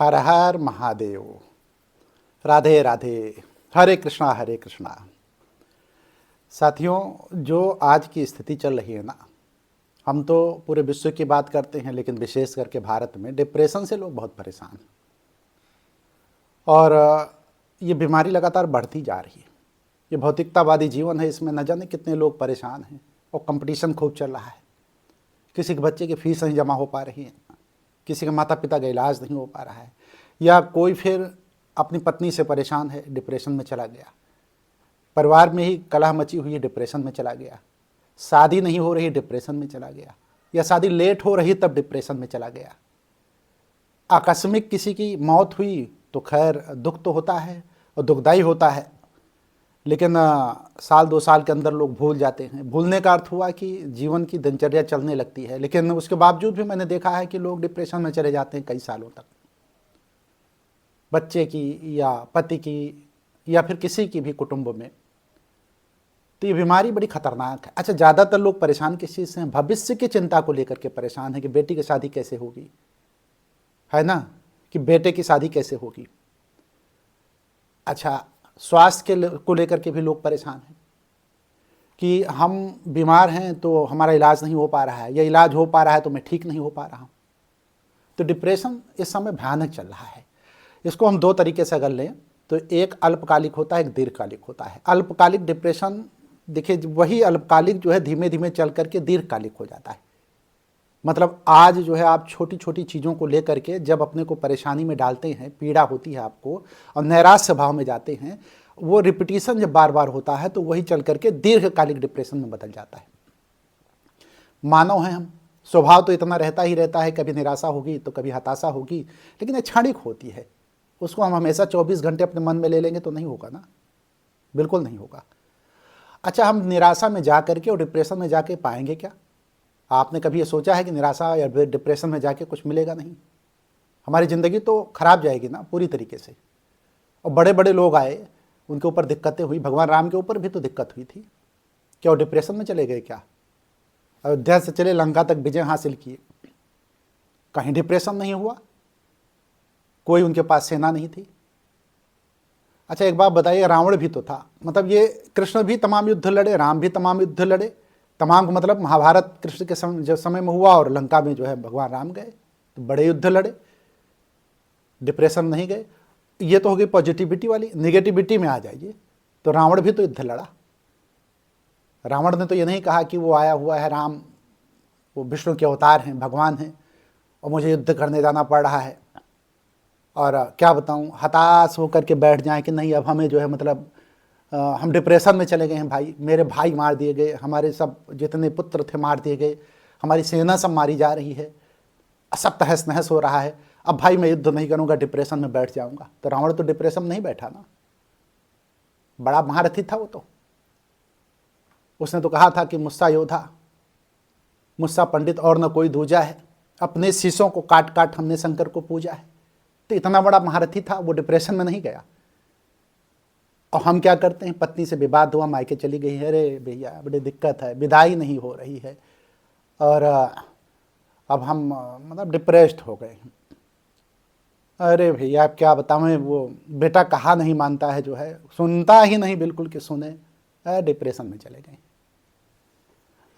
हर हर महादेव। राधे राधे। हरे कृष्णा हरे कृष्णा। साथियों, जो आज की स्थिति चल रही है ना, हम तो पूरे विश्व की बात करते हैं, लेकिन विशेष करके भारत में डिप्रेशन से लोग बहुत परेशान हैं। और ये बीमारी लगातार बढ़ती जा रही है। ये भौतिकतावादी जीवन है, इसमें न जाने कितने लोग परेशान हैं और कंपटीशन खूब चल रहा है। किसी के बच्चे की फीस नहीं जमा हो पा रही है, किसी के माता पिता का इलाज नहीं हो पा रहा है, या कोई फिर अपनी पत्नी से परेशान है, डिप्रेशन में चला गया। परिवार में ही कलह मची हुई है, डिप्रेशन में चला गया। शादी नहीं हो रही, डिप्रेशन में चला गया। या शादी लेट हो रही तब डिप्रेशन में चला गया। आकस्मिक किसी की मौत हुई तो खैर दुख तो होता है और दुखदाई होता है, लेकिन साल 2 साल के अंदर लोग भूल जाते हैं। भूलने का अर्थ हुआ कि जीवन की दिनचर्या चलने लगती है, लेकिन उसके बावजूद भी मैंने देखा है कि लोग डिप्रेशन में चले जाते हैं कई सालों तक। बच्चे की या पति की या फिर किसी की भी कुटुंब में। तो ये बीमारी बड़ी खतरनाक है। अच्छा, ज़्यादातर लोग परेशान किस चीज़ से हैं? भविष्य की चिंता को लेकर के परेशान है कि बेटी की शादी कैसे होगी, है ना, कि बेटे की शादी कैसे होगी। अच्छा, स्वास्थ्य को लेकर के भी लोग परेशान हैं कि हम बीमार हैं तो हमारा इलाज नहीं हो पा रहा है, या इलाज हो पा रहा है तो मैं ठीक नहीं हो पा रहा हूँ। तो डिप्रेशन इस समय भयानक चल रहा है। इसको हम 2 तरीके से अगर लें तो एक अल्पकालिक होता है, एक दीर्घकालिक होता है। अल्पकालिक डिप्रेशन, देखिए, वही अल्पकालिक जो है धीमे धीमे चल करके दीर्घकालिक हो जाता है। मतलब आज जो है आप छोटी छोटी चीज़ों को लेकर के जब अपने को परेशानी में डालते हैं, पीड़ा होती है आपको और नैराश्य भाव में जाते हैं, वो रिपीटिशन जब बार बार होता है तो वही चल करके दीर्घकालिक डिप्रेशन में बदल जाता है। मानव हैं हम, स्वभाव तो इतना रहता ही रहता है, कभी निराशा होगी तो कभी हताशा होगी, लेकिन ये क्षणिक होती है। उसको हम हमेशा 24 घंटे अपने मन में ले लेंगे तो नहीं होगा ना, बिल्कुल नहीं होगा। अच्छा, हम निराशा में जा करके और डिप्रेशन में जाके पाएंगे क्या? आपने कभी ये सोचा है कि निराशा या डिप्रेशन में जाके कुछ मिलेगा? नहीं, हमारी ज़िंदगी तो खराब जाएगी ना पूरी तरीके से। और बड़े बड़े लोग आए, उनके ऊपर दिक्कतें हुई, भगवान राम के ऊपर भी तो दिक्कत हुई थी। क्या वो डिप्रेशन में चले गए? क्या अयोध्या से चले लंका तक विजय हासिल किए, कहीं डिप्रेशन नहीं हुआ? कोई उनके पास सेना नहीं थी। अच्छा, एक बात बताइए, रावण भी तो था, मतलब ये कृष्ण भी तमाम युद्ध लड़े, राम भी तमाम युद्ध लड़े। तमाम मतलब महाभारत कृष्ण के समय में हुआ और लंका में जो है भगवान राम गए, तो बड़े युद्ध लड़े, डिप्रेशन नहीं गए। ये तो हो गई पॉजिटिविटी वाली। निगेटिविटी में आ जाइए तो रावण भी तो युद्ध लड़ा। रावण ने तो ये नहीं कहा कि वो आया हुआ है राम, वो विष्णु के अवतार हैं, भगवान हैं, और मुझे युद्ध करने जाना पड़ रहा है। और क्या बताऊं, हताश होकर के बैठ जाएं कि नहीं, अब हमें जो है मतलब हम डिप्रेशन में चले गए हैं। भाई, मेरे भाई मार दिए गए, हमारे सब जितने पुत्र थे मार दिए गए, हमारी सेना सब मारी जा रही है, सब तहस नहस हो रहा है। अब भाई मैं युद्ध नहीं करूंगा, डिप्रेशन में बैठ जाऊंगा। तो रावण तो डिप्रेशन में नहीं बैठा ना, बड़ा महारथी था वो तो। उसने तो कहा था कि मुस्सा योद्धा, मुस्सा पंडित और न कोई दूजा है, अपने शीशों को काट काट हमने शंकर को पूजा है। तो इतना बड़ा महारथी था, वो डिप्रेशन में नहीं गया। और हम क्या करते हैं, पत्नी से विवाद हुआ, मायके चली गई है, अरे भैया बड़ी दिक्कत है, विदाई नहीं हो रही है, और अब हम मतलब डिप्रेस्ड हो गए हैं। अरे भैया अब क्या बताऊँ, वो बेटा कहा नहीं मानता है, जो है सुनता ही नहीं बिल्कुल कि सुने, डिप्रेशन में चले गए।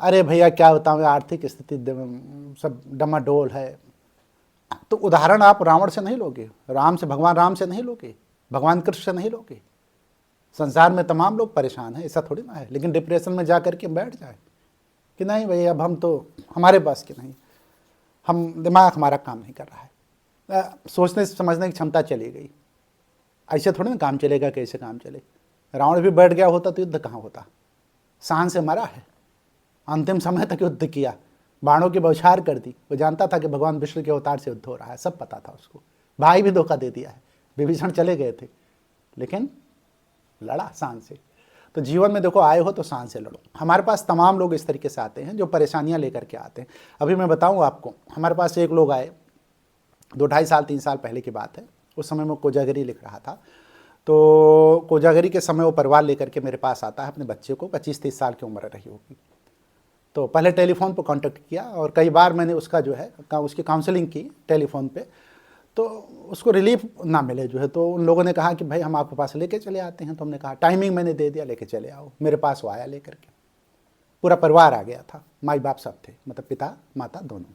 अरे भैया क्या बताऊँ, आर्थिक स्थिति सब डमाडोल है। तो उदाहरण आप रावण से नहीं लोगे, राम से, भगवान राम से नहीं लोगे, भगवान कृष्ण से नहीं लोगे। संसार में तमाम लोग परेशान हैं, ऐसा थोड़ी ना है। लेकिन डिप्रेशन में जा कर के बैठ जाए कि नहीं भाई, अब हम तो, हमारे पास की नहीं, हम दिमाग हमारा काम नहीं कर रहा है, सोचने समझने की क्षमता चली गई। ऐसे थोड़ी ना काम चलेगा, कैसे काम चले? रावण भी बैठ गया होता तो युद्ध कहाँ होता? शान से मरा है, अंतिम समय तक युद्ध किया, बाणों की बौछार कर दी। वो जानता था कि भगवान विष्णु के अवतार से युद्ध हो रहा है, सब पता था उसको। भाई भी धोखा दे दिया है, विभीषण चले गए थे, लेकिन लड़ा शान से। तो जीवन में देखो, आए हो तो शान से लड़ो। हमारे पास तमाम लोग इस तरीके से आते हैं जो परेशानियां लेकर के आते हैं। अभी मैं बताऊं आपको, हमारे पास एक लोग आए, 2-2.5 साल 3 साल पहले की बात है। उस समय मैं कोजागरी लिख रहा था, तो कोजागरी के समय वो परिवार लेकर के मेरे पास आता है, अपने बच्चे को, 25-30 साल की उम्र रही होगी। तो पहले टेलीफोन पर कांटेक्ट किया और कई बार मैंने उसका जो है उसकी काउंसलिंग की टेलीफोन पे। तो उसको रिलीफ ना मिले जो है, तो उन लोगों ने कहा कि भाई हम आपके पास लेके चले आते हैं। तो हमने कहा टाइमिंग मैंने दे दिया, लेके चले आओ। मेरे पास वो आया लेकर के, पूरा परिवार आ गया था, माई बाप सब थे, मतलब पिता माता दोनों।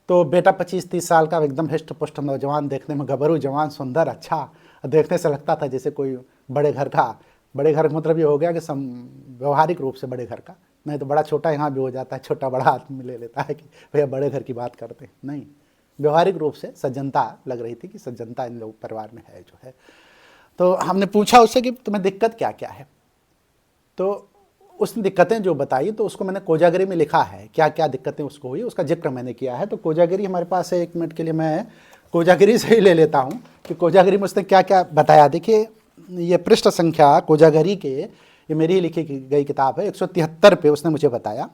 तो बेटा 25-30 साल का एकदम हृष्ट पुष्ट नौजवान, देखने में गबरू जवान सुंदर अच्छा, देखने से लगता था जैसे कोई बड़े घर का, बड़े घर का मतलब ये हो गया कि व्यवहारिक रूप से बड़े घर का, नहीं तो बड़ा छोटा यहाँ भी हो जाता है, छोटा बड़ा आदमी ले लेता है कि भैया बड़े घर की बात करते हैं, नहीं, व्यवहारिक रूप से सज्जनता लग रही थी कि सज्जनता इन लोग परिवार में है जो है। तो हमने पूछा उससे कि तुम्हें दिक्कत क्या क्या है, तो उसने दिक्कतें जो बताई तो उसको मैंने कोजागरी में लिखा है, क्या क्या दिक्कतें उसको हुई उसका जिक्र मैंने किया है। तो कोजागरी हमारे पास है, 1 मिनट के लिए मैं कोजागरी से ही ले लेता हूँ कि कोजागरी में उसने क्या क्या बताया। देखिए ये पृष्ठ संख्या कोजागरी के, ये मेरी ही लिखी गई किताब है, 173 पे उसने मुझे बताया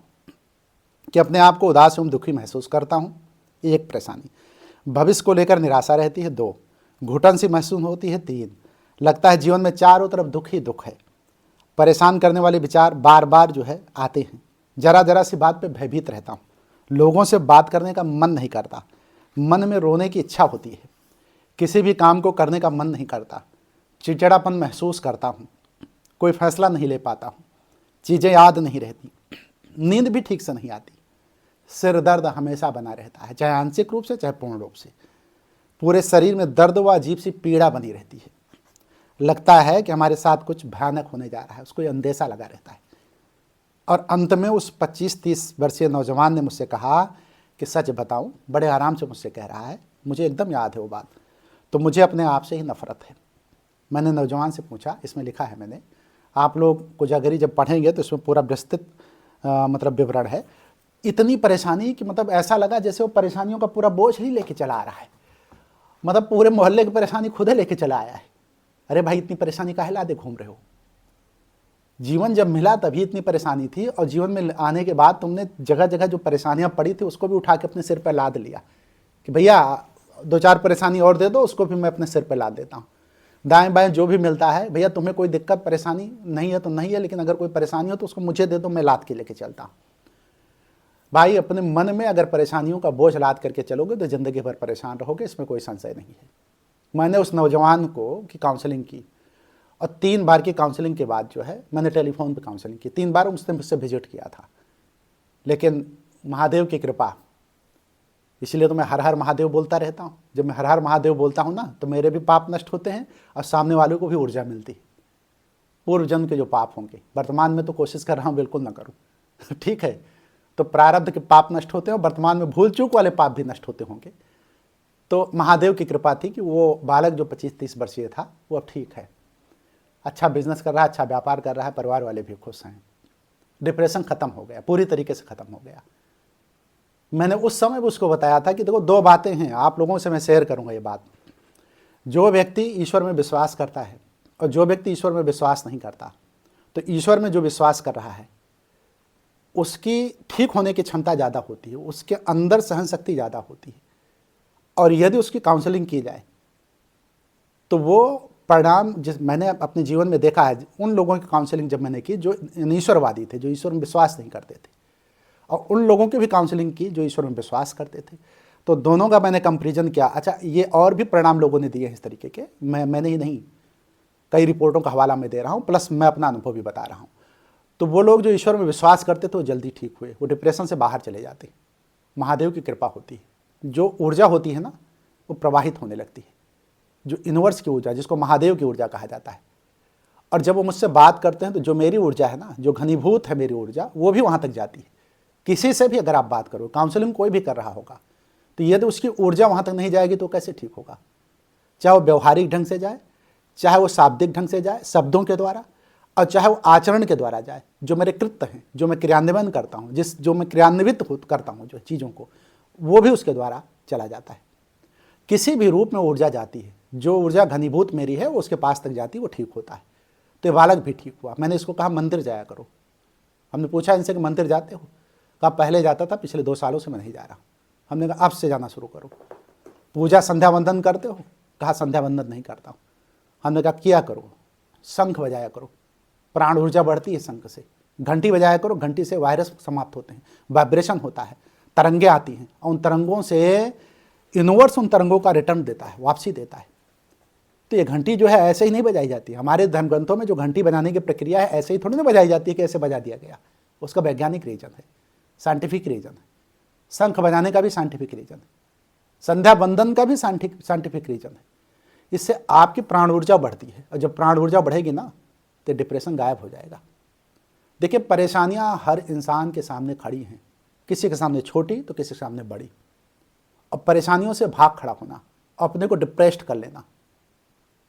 कि अपने आप को उदास एवं दुखी महसूस करता हूँ, 1 परेशानी, भविष्य को लेकर निराशा रहती है, 2 घुटन सी महसूस होती है, 3 लगता है जीवन में चारों तरफ दुख ही दुख है, परेशान करने वाले विचार बार बार जो है आते हैं, जरा जरा सी बात पे भयभीत रहता हूँ, लोगों से बात करने का मन नहीं करता, मन में रोने की इच्छा होती है, किसी भी काम को करने का मन नहीं करता, चिड़चिड़ापन महसूस करता हूँ, कोई फैसला नहीं ले पाता हूँ, चीज़ें याद नहीं रहती, नींद भी ठीक से नहीं आती, सिर दर्द हमेशा बना रहता है, चाहे आंशिक रूप से चाहे पूर्ण रूप से, पूरे शरीर में दर्द व अजीब सी पीड़ा बनी रहती है, लगता है कि हमारे साथ कुछ भयानक होने जा रहा है, उसको अंदेशा लगा रहता है। और अंत में उस 25-30 वर्षीय नौजवान ने मुझसे कहा कि सच बताऊं, बड़े आराम से मुझसे कह रहा है, मुझे एकदम याद है वो बात, तो मुझे अपने आप से ही नफरत है। मैंने नौजवान से पूछा, इसमें लिखा है मैंने, आप लोग कोजागरी जब पढ़ेंगे तो इसमें पूरा विस्तृत मतलब विवरण है, इतनी परेशानी कि मतलब ऐसा लगा जैसे वो परेशानियों का पूरा बोझ ही लेके चला आ रहा है, मतलब पूरे मोहल्ले की परेशानी खुद ही लेके चला आया है। अरे भाई इतनी परेशानी काहे लादे घूम रहे हो, जीवन जब मिला तभी इतनी परेशानी थी, और जीवन में आने के बाद तुमने जगह जगह जो परेशानियां पड़ी थी उसको भी उठा के अपने सिर पर लाद लिया कि भैया 2-4 परेशानी और दे दो, उसको भी मैं अपने सिर पर लाद देता हूँ। दाएं बाएं जो भी मिलता है, भैया तुम्हें कोई दिक्कत परेशानी नहीं है तो नहीं है, लेकिन अगर कोई परेशानी हो तो उसको मुझे दे दो, मैं लाद के लेके चलता हूँ। भाई अपने मन में अगर परेशानियों का बोझ लाद करके चलोगे तो ज़िंदगी भर परेशान रहोगे, इसमें कोई संशय नहीं है। मैंने उस नौजवान को की काउंसलिंग की, और 3 बार की काउंसलिंग के बाद जो है मैंने टेलीफोन पे काउंसलिंग की, 3 बार उसने मुझसे विजिट किया था, लेकिन महादेव की कृपा, इसलिए तो मैं हर हर महादेव बोलता रहता हूँ। जब मैं हर हर महादेव बोलता हूँ ना, तो मेरे भी पाप नष्ट होते हैं और सामने वालों को भी ऊर्जा मिलती है। पूर्व जन्म के जो पाप होंगे, वर्तमान में तो कोशिश कर रहा हूँ बिल्कुल ना करूँ ठीक है, तो प्रारब्ध के पाप नष्ट होते हैं और वर्तमान में भूल चूक वाले पाप भी नष्ट होते होंगे। तो महादेव की कृपा थी कि वो बालक जो 25-30 वर्षीय था वो अब ठीक है, अच्छा बिजनेस कर रहा है, अच्छा व्यापार कर रहा है, परिवार वाले भी खुश हैं, डिप्रेशन खत्म हो गया, पूरी तरीके से खत्म हो गया। मैंने उस समय भी उसको बताया था कि देखो 2 बातें हैं, आप लोगों से मैं शेयर करूंगा ये बात, जो व्यक्ति ईश्वर में विश्वास करता है और जो व्यक्ति ईश्वर में विश्वास नहीं करता, तो ईश्वर में जो विश्वास कर रहा है उसकी ठीक होने की क्षमता ज़्यादा होती है, उसके अंदर सहन शक्ति ज़्यादा होती है, और यदि उसकी काउंसलिंग की जाए तो वो परिणाम, जिस मैंने अपने जीवन में देखा है, उन लोगों की काउंसलिंग जब मैंने की जो ईश्वरवादी थे, जो ईश्वर में विश्वास नहीं करते थे, और उन लोगों की भी काउंसलिंग की जो ईश्वर में विश्वास करते थे, तो दोनों का मैंने कंपैरिजन किया। अच्छा, ये और भी परिणाम लोगों ने दिए हैं इस तरीके के, मैंने ही नहीं, कई रिपोर्टों का हवाला मैं दे रहा हूँ, प्लस मैं अपना अनुभव भी बता रहा हूँ। तो वो लोग जो ईश्वर में विश्वास करते थे वो जल्दी ठीक हुए, वो डिप्रेशन से बाहर चले जाते। महादेव की कृपा होती है, जो ऊर्जा होती है ना वो प्रवाहित होने लगती है, जो यूनिवर्स की ऊर्जा, जिसको महादेव की ऊर्जा कहा जाता है। और जब वो मुझसे बात करते हैं तो जो मेरी ऊर्जा है ना, जो घनीभूत है मेरी ऊर्जा, वो भी वहाँ तक जाती है। किसी से भी अगर आप बात करो, काउंसलिंग कोई भी कर रहा होगा, तो यदि उसकी ऊर्जा वहाँ तक नहीं जाएगी तो कैसे ठीक होगा। चाहे वो व्यवहारिक ढंग से जाए, चाहे वो शाब्दिक ढंग से जाए शब्दों के द्वारा, और चाहे वो आचरण के द्वारा जाए, जो मेरे कृत्य हैं, जो मैं क्रियान्वयन करता हूँ, जो मैं क्रियान्वित करता हूँ जो चीज़ों को, वो भी उसके द्वारा चला जाता है। किसी भी रूप में ऊर्जा जाती है, जो ऊर्जा घनीभूत मेरी है वो उसके पास तक जाती है, वो ठीक होता है। तो ये बालक भी ठीक हुआ। मैंने इसको कहा मंदिर जाया करो। हमने पूछा इनसे कि मंदिर जाते हो, कहा पहले जाता था, पिछले 2 सालों से मैं नहीं जा रहा हूँ। हमने कहा अब से जाना शुरू करो। पूजा संध्या वंदन करते हो, कहा संध्या वंदन नहीं करता हूँ। हमने कहा किया करो, शंख बजाया करो, प्राण ऊर्जा बढ़ती है शंख से। घंटी बजाया करो, घंटी से वायरस समाप्त होते हैं, वाइब्रेशन होता है, तरंगे आती हैं, और उन तरंगों से यूनिवर्स उन तरंगों का रिटर्न देता है, वापसी देता है। तो ये घंटी जो है ऐसे ही नहीं बजाई जाती। हमारे धर्म ग्रंथों में जो घंटी बजाने की प्रक्रिया है ऐसे ही थोड़ी ना बजाई जाती है कि ऐसे बजा दिया गया। उसका वैज्ञानिक रीजन है, साइंटिफिक रीजन है। शंख बजाने का भी साइंटिफिक रीजन है, संध्या बंदन का भी साइंटिफिक रीजन है। इससे आपकी प्राण ऊर्जा बढ़ती है, और जब प्राण ऊर्जा बढ़ेगी ना तो डिप्रेशन गायब हो जाएगा। देखिए, परेशानियां हर इंसान के सामने खड़ी हैं, किसी के सामने छोटी तो किसी के सामने बड़ी। अब परेशानियों से भाग खड़ा होना, अपने को डिप्रेस्ड कर लेना,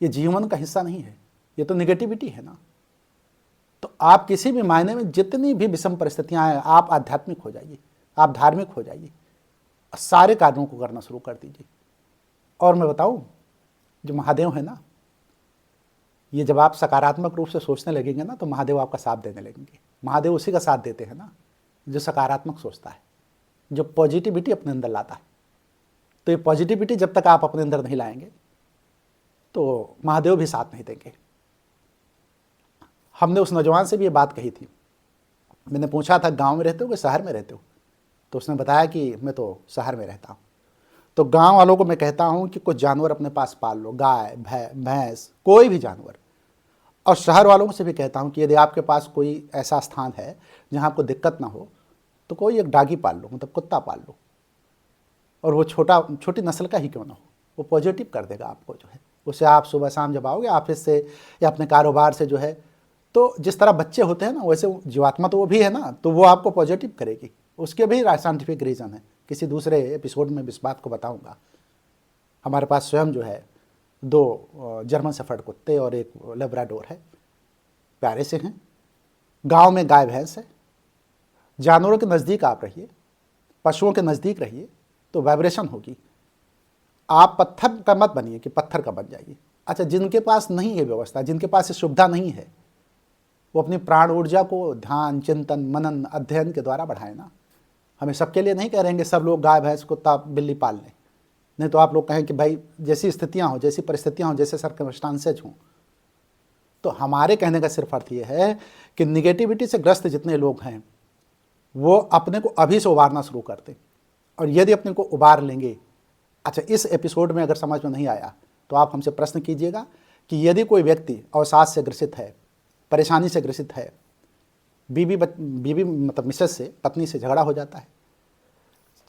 ये जीवन का हिस्सा नहीं है, ये तो निगेटिविटी है ना। तो आप किसी भी मायने में जितनी भी विषम परिस्थितियां आए, आप आध्यात्मिक हो जाइए, आप धार्मिक हो जाइए, सारे कार्यों को करना शुरू कर दीजिए। और मैं बताऊं, जो महादेव है ना, ये जब आप सकारात्मक रूप से सोचने लगेंगे ना तो महादेव आपका साथ देने लगेंगे। महादेव उसी का साथ देते हैं ना जो सकारात्मक सोचता है, जो पॉजिटिविटी अपने अंदर लाता है। तो ये पॉजिटिविटी जब तक आप अपने अंदर नहीं लाएंगे तो महादेव भी साथ नहीं देंगे। हमने उस नौजवान से भी ये बात कही थी। मैंने पूछा था, गांव में रहते हो कि शहर में रहते हो? तो उसने बताया कि मैं तो शहर में रहता हूँ। तो गांव वालों को मैं कहता हूँ कि कुछ जानवर अपने पास पाल लो, गाय, भैंस, कोई भी जानवर। और शहर वालों से भी कहता हूँ कि यदि आपके पास कोई ऐसा स्थान है जहाँ आपको दिक्कत ना हो तो कोई एक डॉगी पाल लो, मतलब कुत्ता पाल लो। और वो छोटी नस्ल का ही क्यों ना हो, वो पॉजिटिव कर देगा आपको जो है। उससे आप सुबह शाम जब आओगे ऑफिस से या अपने कारोबार से जो है, तो जिस तरह बच्चे होते हैं ना वैसे जीवात्मा तो वो भी है ना, तो वो आपको पॉजिटिव करेगी। उसके भी साइंटिफिक रीज़न है, किसी दूसरे एपिसोड में इस बात को बताऊंगा। हमारे पास स्वयं जो है 2 जर्मन शेफर्ड कुत्ते और एक लेब्राडोर है, प्यारे से हैं। गांव में गाय भैंस है। जानवरों के नज़दीक आप रहिए, पशुओं के नज़दीक रहिए तो वाइब्रेशन होगी। आप पत्थर का मत बनिए कि पत्थर का बन जाइए। अच्छा, जिनके पास नहीं है व्यवस्था, जिनके पास ये सुविधा नहीं है, वो अपनी प्राण ऊर्जा को ध्यान, चिंतन, मनन, अध्ययन के द्वारा बढ़ाए ना। हमें सबके लिए नहीं कह रहेंगे सब लोग गाय भैंस कुत्ता बिल्ली पाल लें, नहीं तो आप लोग कहें कि भाई जैसी स्थितियां हो, जैसी परिस्थितियां हो, जैसे सर्कमस्टांसेज हों। तो हमारे कहने का सिर्फ अर्थ ये है कि निगेटिविटी से ग्रस्त जितने लोग हैं वो अपने को अभी से उबारना शुरू करते, और यदि अपने को उबार लेंगे। अच्छा, इस एपिसोड में अगर समझ में नहीं आया तो आप हमसे प्रश्न कीजिएगा कि यदि कोई व्यक्ति अवसाद से ग्रसित है, परेशानी से ग्रसित है, बीवी मतलब मिसेज से, पत्नी से झगड़ा हो जाता है,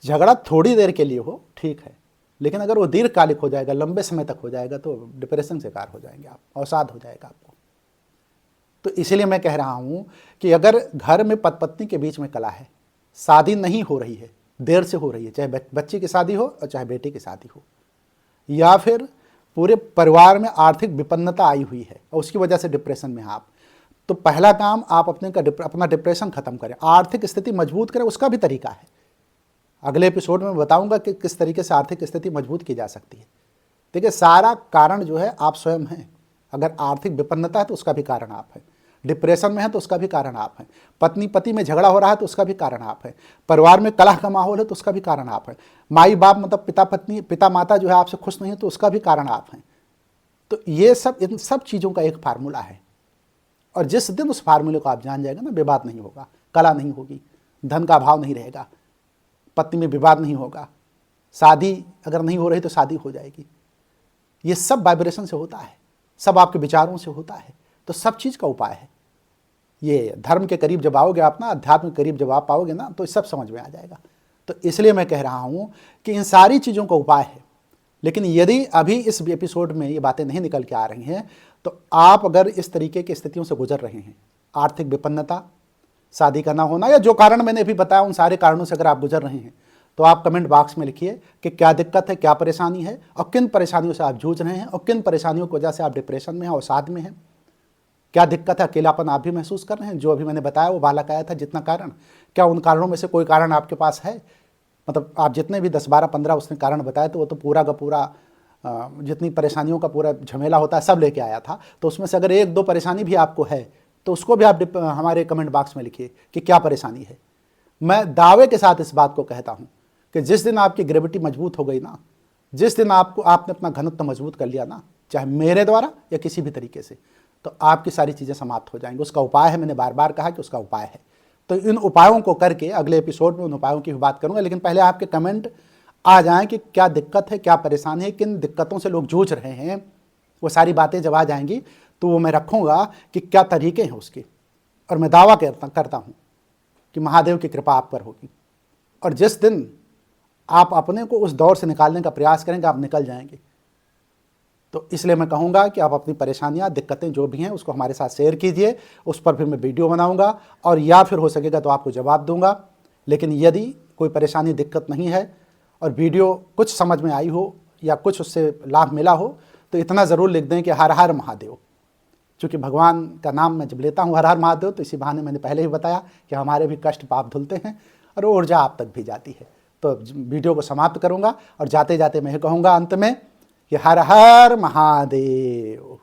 झगड़ा थोड़ी देर के लिए हो ठीक है, लेकिन अगर वो दीर्घकालिक हो जाएगा, लंबे समय तक हो जाएगा तो डिप्रेशन से शिकार हो जाएंगे आप, अवसाद हो जाएगा आपको। तो इसलिए मैं कह रहा हूँ कि अगर घर में पति पत्नी के बीच में कलह है, शादी नहीं हो रही है, देर से हो रही है, चाहे बच्ची की शादी हो और चाहे बेटी की शादी हो, या फिर पूरे परिवार में आर्थिक विपन्नता आई हुई है और उसकी वजह से डिप्रेशन में आप, तो पहला काम आप अपना डिप्रेशन खत्म करें, आर्थिक स्थिति मजबूत करें। उसका भी तरीका है, अगले एपिसोड में बताऊंगा कि किस तरीके से आर्थिक स्थिति मजबूत की जा सकती है। देखिए, सारा कारण जो है आप स्वयं हैं। अगर आर्थिक विपन्नता है तो उसका भी कारण आप हैं, डिप्रेशन में है तो उसका भी कारण आप हैं, पत्नी पति में झगड़ा हो रहा है तो उसका भी कारण आप है, परिवार में कलह का माहौल है तो उसका भी कारण आप है, माई बाप मतलब पिता माता जो है आपसे खुश नहीं है तो उसका भी कारण आप हैं। तो ये सब, इन सब चीज़ों का एक फार्मूला है, और जिस दिन उस फार्मूले को आप जान जाएंगे ना, विवाद नहीं होगा, कलह नहीं होगी, धन का अभाव नहीं रहेगा, पत्नी में विवाद नहीं होगा, शादी अगर नहीं हो रही तो शादी हो जाएगी। ये सब वाइब्रेशन से होता है, सब आपके विचारों से होता है। तो सब चीज़ का उपाय है। ये धर्म के करीब जब आओगे आप ना, अध्यात्म के करीब जब आप आओगे ना, तो सब समझ में आ जाएगा। तो इसलिए मैं कह रहा हूँ कि इन सारी चीज़ों का उपाय है। लेकिन यदि अभी इस एपिसोड में ये बातें नहीं निकल के आ रही हैं, तो आप अगर इस तरीके की स्थितियों से गुजर रहे हैं, आर्थिक विपन्नता, शादी का ना होना, या जो कारण मैंने अभी बताया, उन सारे कारणों से अगर आप गुजर रहे हैं, तो आप कमेंट बॉक्स में लिखिए कि क्या दिक्कत है, क्या परेशानी है, और किन परेशानियों से आप जूझ रहे हैं, और किन परेशानियों की वजह से आप डिप्रेशन में हैं, अवसाद में हैं। क्या दिक्कत है, अकेलापन आप भी महसूस कर रहे हैं? जो अभी मैंने बताया वो बालक आया था जितना कारण, क्या उन कारणों में से कोई कारण आपके पास है? मतलब आप जितने भी 10, 12, 15 उसने कारण बताए, तो वो तो पूरा का पूरा जितनी परेशानियों का पूरा झमेला होता है सब लेके आया था। तो उसमें से अगर 1-2 परेशानी भी आपको है तो उसको भी आप हमारे कमेंट बॉक्स में लिखिए कि क्या परेशानी है। मैं दावे के साथ इस बात को कहता हूँ कि जिस दिन आपकी ग्रेविटी मजबूत हो गई ना, जिस दिन आपने अपना घनत्व मजबूत कर लिया ना, चाहे मेरे द्वारा या किसी भी तरीके से, तो आपकी सारी चीज़ें समाप्त हो जाएंगी। उसका उपाय है, मैंने बार बार कहा कि उसका उपाय है। तो इन उपायों को करके अगले एपिसोड में उन उपायों की भी बात करूंगा, लेकिन पहले आपके कमेंट, आ जाएं कि क्या दिक्कत है, क्या परेशानी है, किन दिक्कतों से लोग जूझ रहे हैं, वो सारी बातें जब आ जाएंगी तो वो मैं रखूँगा कि क्या तरीके हैं उसके। और मैं दावा करता हूँ कि महादेव की कृपा आप पर होगी, और जिस दिन आप अपने को उस दौर से निकालने का प्रयास करेंगे आप निकल जाएंगे। तो इसलिए मैं कहूँगा कि आप अपनी परेशानियाँ, दिक्कतें जो भी हैं उसको हमारे साथ शेयर कीजिए, उस पर भी मैं वीडियो बनाऊँगा और या फिर हो सकेगा तो आपको जवाब दूँगा। लेकिन यदि कोई परेशानी, दिक्कत नहीं है और वीडियो कुछ समझ में आई हो या कुछ उससे लाभ मिला हो तो इतना ज़रूर लिख दें कि हर हर महादेव। चूँकि भगवान का नाम मैं जब लेता हूँ हर हर महादेव, तो इसी बहाने मैंने पहले ही बताया कि हमारे भी कष्ट पाप धुलते हैं और ऊर्जा आप तक भी जाती है। तो वीडियो को समाप्त करूँगा और जाते जाते मैं कहूँगा अंत में कि हर हर महादेव।